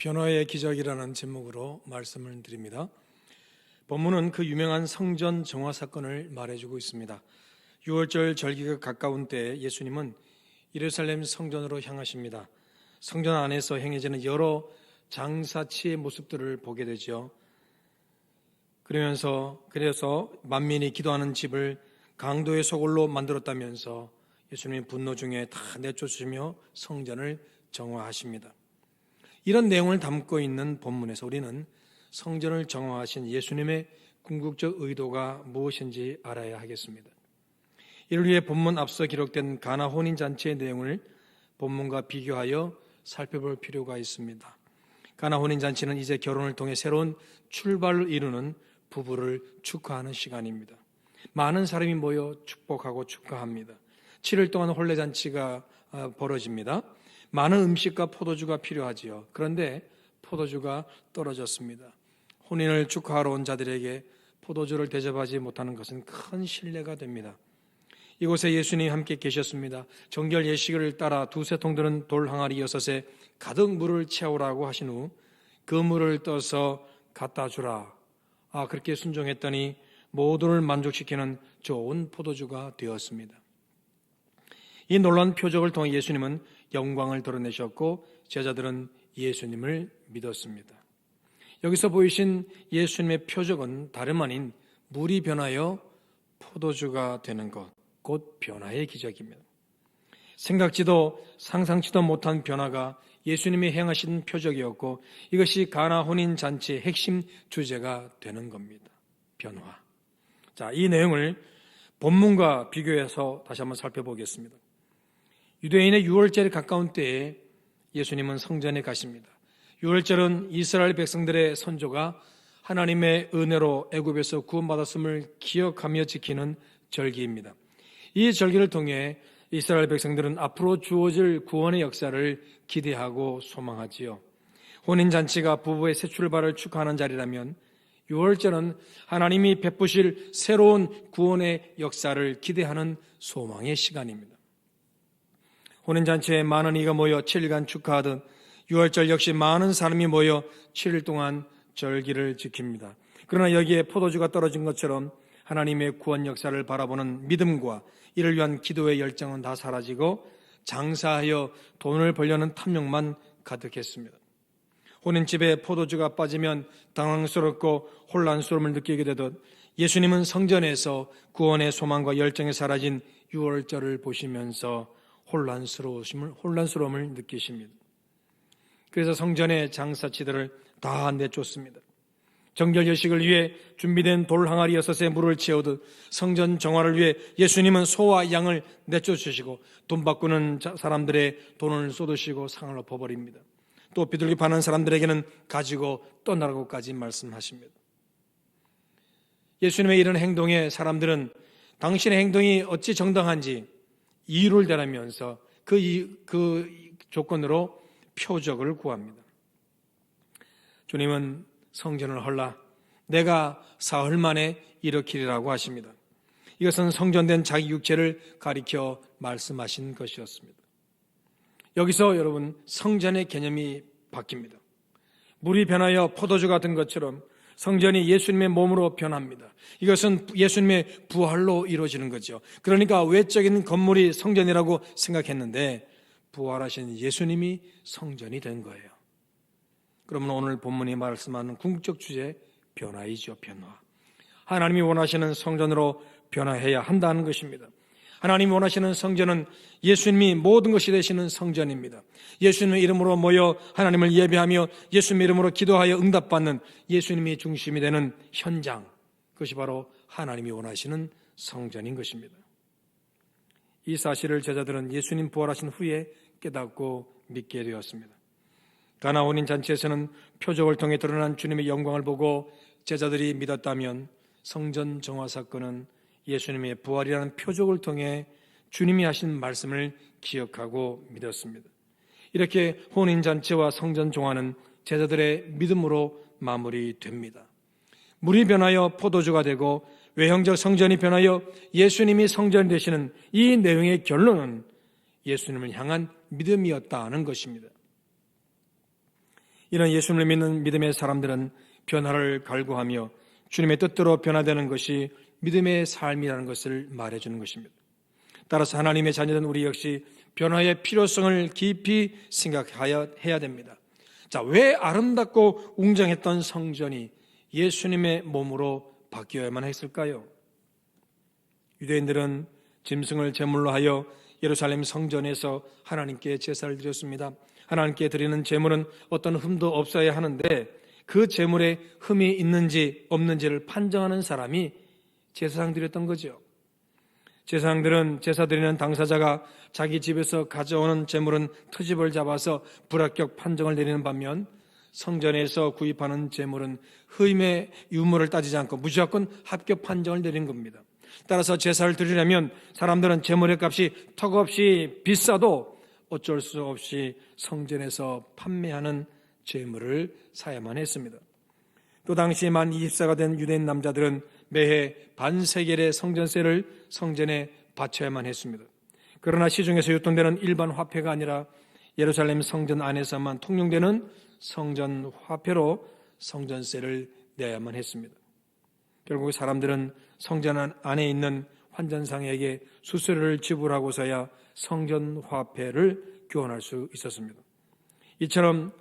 변화의 기적이라는 제목으로 말씀을 드립니다. 본문은 그 유명한 성전 정화 사건을 말해주고 있습니다. 6월절 절기가 가까운 때 예수님은 예루살렘 성전으로 향하십니다. 성전 안에서 행해지는 여러 장사치의 모습들을 보게 되죠. 그래서 만민이 기도하는 집을 강도의 소굴로 만들었다면서 예수님이 분노 중에 다 내쫓으시며 성전을 정화하십니다. 이런 내용을 담고 있는 본문에서 우리는 성전을 정화하신 예수님의 궁극적 의도가 무엇인지 알아야 하겠습니다. 이를 위해 본문 앞서 기록된 가나 혼인잔치의 내용을 본문과 비교하여 살펴볼 필요가 있습니다. 가나 혼인잔치는 이제 결혼을 통해 새로운 출발을 이루는 부부를 축하하는 시간입니다. 많은 사람이 모여 축복하고 축하합니다. 7일 동안 혼례잔치가 벌어집니다. 많은 음식과 포도주가 필요하지요. 그런데 포도주가 떨어졌습니다. 혼인을 축하하러 온 자들에게 포도주를 대접하지 못하는 것은 큰 신뢰가 됩니다. 이곳에 예수님이 함께 계셨습니다. 정결 예식을 따라 두세 통 드는 돌 항아리 6에 가득 물을 채우라고 하신 후 그 물을 떠서 갖다 주라. 그렇게 순종했더니 모두를 만족시키는 좋은 포도주가 되었습니다. 이 놀라운 표적을 통해 예수님은 영광을 드러내셨고 제자들은 예수님을 믿었습니다. 여기서 보이신 예수님의 표적은 다름 아닌 물이 변하여 포도주가 되는 것, 곧 변화의 기적입니다. 생각지도 상상치도 못한 변화가 예수님이 행하신 표적이었고 이것이 가나 혼인 잔치의 핵심 주제가 되는 겁니다. 변화. 자, 이 내용을 본문과 비교해서 다시 한번 살펴보겠습니다. 유대인의 6월절에 가까운 때에 예수님은 성전에 가십니다. 6월절은 이스라엘 백성들의 선조가 하나님의 은혜로 애굽에서 구원받았음을 기억하며 지키는 절기입니다. 이 절기를 통해 이스라엘 백성들은 앞으로 주어질 구원의 역사를 기대하고 소망하지요. 혼인잔치가 부부의 새 출발을 축하하는 자리라면 6월절은 하나님이 베푸실 새로운 구원의 역사를 기대하는 소망의 시간입니다. 혼인잔치에 많은 이가 모여 7일간 축하하듯 6월절 역시 많은 사람이 모여 7일 동안 절기를 지킵니다. 그러나 여기에 포도주가 떨어진 것처럼 하나님의 구원 역사를 바라보는 믿음과 이를 위한 기도의 열정은 다 사라지고 장사하여 돈을 벌려는 탐욕만 가득했습니다. 혼인집에 포도주가 빠지면 당황스럽고 혼란스러움을 느끼게 되듯 예수님은 성전에서 구원의 소망과 열정이 사라진 6월절을 보시면서 혼란스러움을 느끼십니다. 그래서 성전의 장사치들을 다 내쫓습니다. 정결 예식을 위해 준비된 돌 항아리 6에 물을 채우듯 성전 정화를 위해 예수님은 소와 양을 내쫓으시고 돈 바꾸는 사람들의 돈을 쏟으시고 상을 엎어버립니다. 또 비둘기 파는 사람들에게는 가지고 떠나라고까지 말씀하십니다. 예수님의 이런 행동에 사람들은 당신의 행동이 어찌 정당한지 이유를 대라면서 그 조건으로 표적을 구합니다. 주님은 성전을 헐라 내가 사흘 만에 일으키리라고 하십니다. 이것은 성전된 자기 육체를 가리켜 말씀하신 것이었습니다. 여기서 여러분 성전의 개념이 바뀝니다. 물이 변하여 포도주가 된 것처럼 성전이 예수님의 몸으로 변합니다. 이것은 예수님의 부활로 이루어지는 거죠. 그러니까 외적인 건물이 성전이라고 생각했는데 부활하신 예수님이 성전이 된 거예요. 그러면 오늘 본문이 말씀하는 궁극적 주제 변화이죠. 변화. 하나님이 원하시는 성전으로 변화해야 한다는 것입니다. 하나님이 원하시는 성전은 예수님이 모든 것이 되시는 성전입니다. 예수님의 이름으로 모여 하나님을 예배하며 예수님의 이름으로 기도하여 응답받는 예수님이 중심이 되는 현장, 그것이 바로 하나님이 원하시는 성전인 것입니다. 이 사실을 제자들은 예수님 부활하신 후에 깨닫고 믿게 되었습니다. 가나 혼인 잔치에서는 표적을 통해 드러난 주님의 영광을 보고 제자들이 믿었다면 성전 정화 사건은 예수님의 부활이라는 표적을 통해 주님이 하신 말씀을 기억하고 믿었습니다. 이렇게 혼인잔치와 성전 정화는 제자들의 믿음으로 마무리됩니다. 물이 변하여 포도주가 되고 외형적 성전이 변하여 예수님이 성전이 되시는 이 내용의 결론은 예수님을 향한 믿음이었다는 것입니다. 이런 예수님을 믿는 믿음의 사람들은 변화를 갈구하며 주님의 뜻대로 변화되는 것이 믿음의 삶이라는 것을 말해주는 것입니다. 따라서 하나님의 자녀된 우리 역시 변화의 필요성을 깊이 생각해야 됩니다. 자, 왜 아름답고 웅장했던 성전이 예수님의 몸으로 바뀌어야만 했을까요? 유대인들은 짐승을 제물로 하여 예루살렘 성전에서 하나님께 제사를 드렸습니다. 하나님께 드리는 제물은 어떤 흠도 없어야 하는데 그 제물에 흠이 있는지 없는지를 판정하는 사람이 제사장 드렸던 거죠. 제사장들은 제사 드리는 당사자가 자기 집에서 가져오는 제물은 트집을 잡아서 불합격 판정을 내리는 반면 성전에서 구입하는 제물은 흠의 유무를 따지지 않고 무조건 합격 판정을 내린 겁니다. 따라서 제사를 드리려면 사람들은 제물의 값이 턱없이 비싸도 어쩔 수 없이 성전에서 판매하는 제물을 사야만 했습니다. 또 당시 만 20세가 된 유대인 남자들은 매해 반세겔의 성전세를 성전에 바쳐야만 했습니다. 그러나 시중에서 유통되는 일반 화폐가 아니라 예루살렘 성전 안에서만 통용되는 성전 화폐로 성전세를 내야만 했습니다. 결국 사람들은 성전 안에 있는 환전상에게 수수료를 지불하고서야 성전 화폐를 교환할 수 있었습니다. 이처럼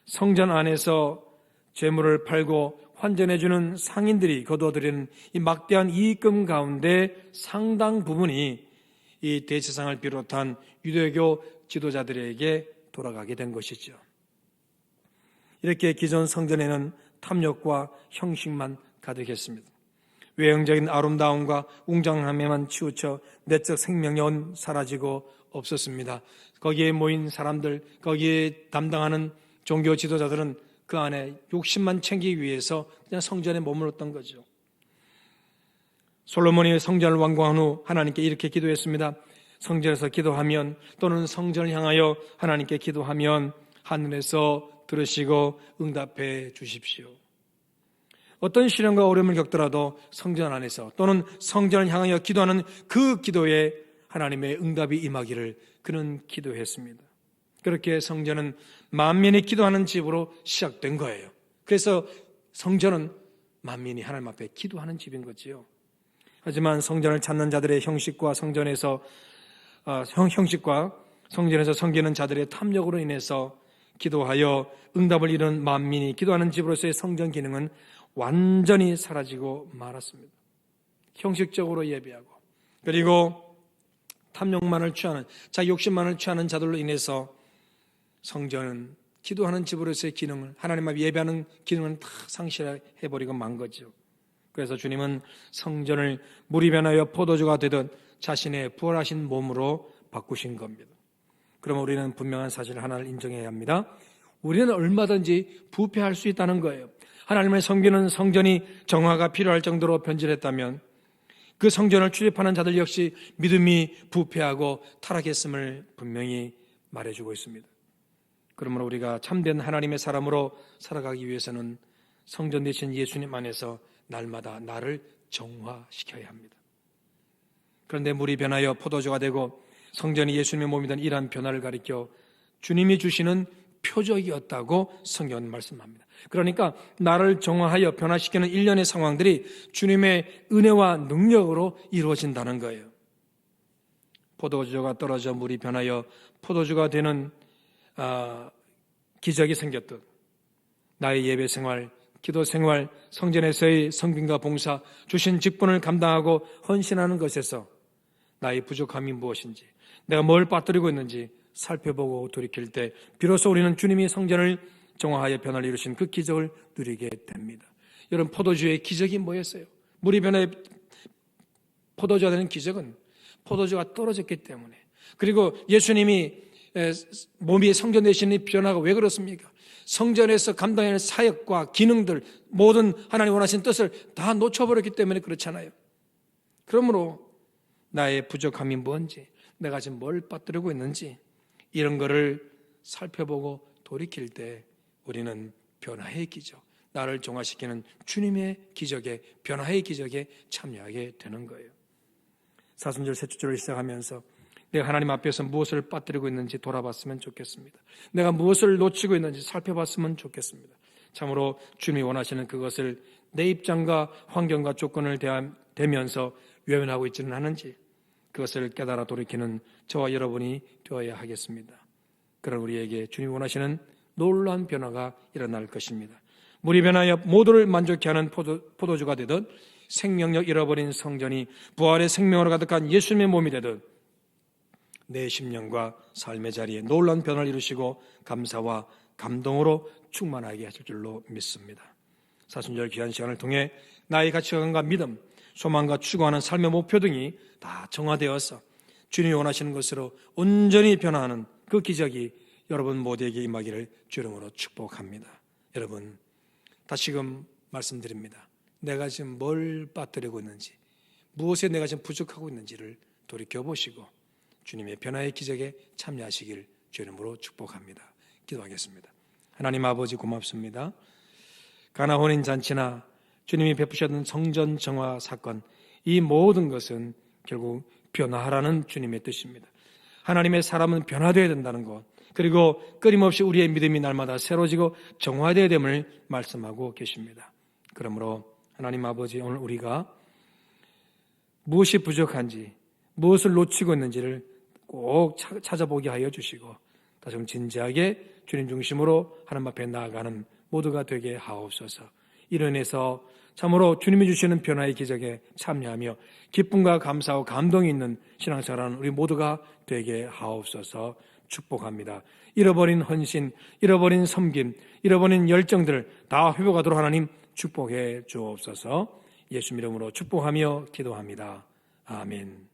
성전 안에서 재물을 팔고 환전해주는 상인들이 거두어들이는 이 막대한 이익금 가운데 상당 부분이 이 대제사장을 비롯한 유대교 지도자들에게 돌아가게 된 것이죠. 이렇게 기존 성전에는 탐욕과 형식만 가득했습니다. 외형적인 아름다움과 웅장함에만 치우쳐 내적 생명력은 사라지고 없었습니다. 거기에 모인 사람들, 거기에 담당하는 종교 지도자들은 그 안에 욕심만 챙기기 위해서 그냥 성전에 머물렀던 거죠. 솔로몬이 성전을 완공한 후 하나님께 이렇게 기도했습니다. 성전에서 기도하면 또는 성전을 향하여 하나님께 기도하면 하늘에서 들으시고 응답해 주십시오. 어떤 시련과 어려움을 겪더라도 성전 안에서 또는 성전을 향하여 기도하는 그 기도에 하나님의 응답이 임하기를 그는 기도했습니다. 그렇게 성전은 만민이 기도하는 집으로 시작된 거예요. 그래서 성전은 만민이 하나님 앞에 기도하는 집인 거지요. 하지만 성전을 찾는 자들의 형식과 성전에서 섬기는 자들의 탐욕으로 인해서 기도하여 응답을 이룬 만민이 기도하는 집으로서의 성전 기능은 완전히 사라지고 말았습니다. 형식적으로 예배하고 그리고 탐욕만을 취하는 자기 욕심만을 취하는 자들로 인해서 성전은 기도하는 집으로서의 기능을 하나님 앞에 예배하는 기능을 다 상실해버리고 만 거죠. 그래서 주님은 성전을 물이 변하여 포도주가 되듯 자신의 부활하신 몸으로 바꾸신 겁니다. 그러면 우리는 분명한 사실 하나를 인정해야 합니다. 우리는 얼마든지 부패할 수 있다는 거예요. 하나님을 섬기는 성전이 정화가 필요할 정도로 변질했다면 그 성전을 출입하는 자들 역시 믿음이 부패하고 타락했음을 분명히 말해주고 있습니다. 그러므로 우리가 참된 하나님의 사람으로 살아가기 위해서는 성전 되신 예수님 안에서 날마다 나를 정화시켜야 합니다. 그런데 물이 변하여 포도주가 되고 성전이 예수님의 몸이 된 이러한 변화를 가리켜 주님이 주시는 표적이었다고 성경은 말씀합니다. 그러니까 나를 정화하여 변화시키는 일련의 상황들이 주님의 은혜와 능력으로 이루어진다는 거예요. 포도주가 떨어져 물이 변하여 포도주가 되는 기적이 생겼듯 나의 예배 생활, 기도 생활, 성전에서의 성김과 봉사, 주신 직분을 감당하고 헌신하는 것에서 나의 부족함이 무엇인지, 내가 뭘 빠뜨리고 있는지 살펴보고 돌이킬 때 비로소 우리는 주님이 성전을 정화하여 변화를 이루신 그 기적을 누리게 됩니다. 여러분, 포도주의 기적이 뭐였어요? 물이 변화해 포도주가 되는 기적은 포도주가 떨어졌기 때문에, 그리고 예수님이 몸이 성전 되시는 변화가 왜 그렇습니까? 성전에서 감당해야 할 사역과 기능들, 모든 하나님 원하신 뜻을 다 놓쳐버렸기 때문에 그렇잖아요. 그러므로 나의 부족함이 뭔지, 내가 지금 뭘 빠뜨리고 있는지 이런 거를 살펴보고 돌이킬 때 우리는 변화의 기적, 나를 정화시키는 주님의 기적에, 변화의 기적에 참여하게 되는 거예요. 사순절 세추절을 시작하면서 내가 하나님 앞에서 무엇을 빠뜨리고 있는지 돌아봤으면 좋겠습니다. 내가 무엇을 놓치고 있는지 살펴봤으면 좋겠습니다. 참으로 주님이 원하시는 그것을 내 입장과 환경과 조건을 대면서 외면하고 있지는 않은지 그것을 깨달아 돌이키는 저와 여러분이 되어야 하겠습니다. 그런 우리에게 주님이 원하시는 놀라운 변화가 일어날 것입니다. 물이 변하여 모두를 만족케 하는 포도주가 되듯 생명력 잃어버린 성전이 부활의 생명으로 가득한 예수님의 몸이 되듯 내 심령과 삶의 자리에 놀라운 변화를 이루시고 감사와 감동으로 충만하게 하실 줄로 믿습니다. 사순절 귀한 시간을 통해 나의 가치관과 믿음, 소망과 추구하는 삶의 목표 등이 다 정화되어서 주님이 원하시는 것으로 온전히 변화하는 그 기적이 여러분 모두에게 임하기를 주 이름으로 축복합니다. 여러분, 다시금 말씀드립니다. 내가 지금 뭘 빠뜨리고 있는지, 무엇에 내가 지금 부족하고 있는지를 돌이켜보시고 주님의 변화의 기적에 참여하시길 주 이름으로 축복합니다. 기도하겠습니다. 하나님 아버지 고맙습니다. 가나 혼인 잔치나 주님이 베푸셨던 성전 정화 사건, 이 모든 것은 결국 변화하라는 주님의 뜻입니다. 하나님의 사람은 변화되어야 된다는 것, 그리고 끊임없이 우리의 믿음이 날마다 새로지고 정화되어야 됨을 말씀하고 계십니다. 그러므로 하나님 아버지, 오늘 우리가 무엇이 부족한지, 무엇을 놓치고 있는지를 꼭 찾아보게 하여 주시고 다시 한번 진지하게 주님 중심으로 하나님 앞에 나아가는 모두가 되게 하옵소서. 이로 인해서 참으로 주님이 주시는 변화의 기적에 참여하며 기쁨과 감사와 감동이 있는 신앙생활하는 우리 모두가 되게 하옵소서. 축복합니다. 잃어버린 헌신, 잃어버린 섬김, 잃어버린 열정들 다 회복하도록 하나님 축복해 주옵소서. 예수 이름으로 축복하며 기도합니다. 아멘.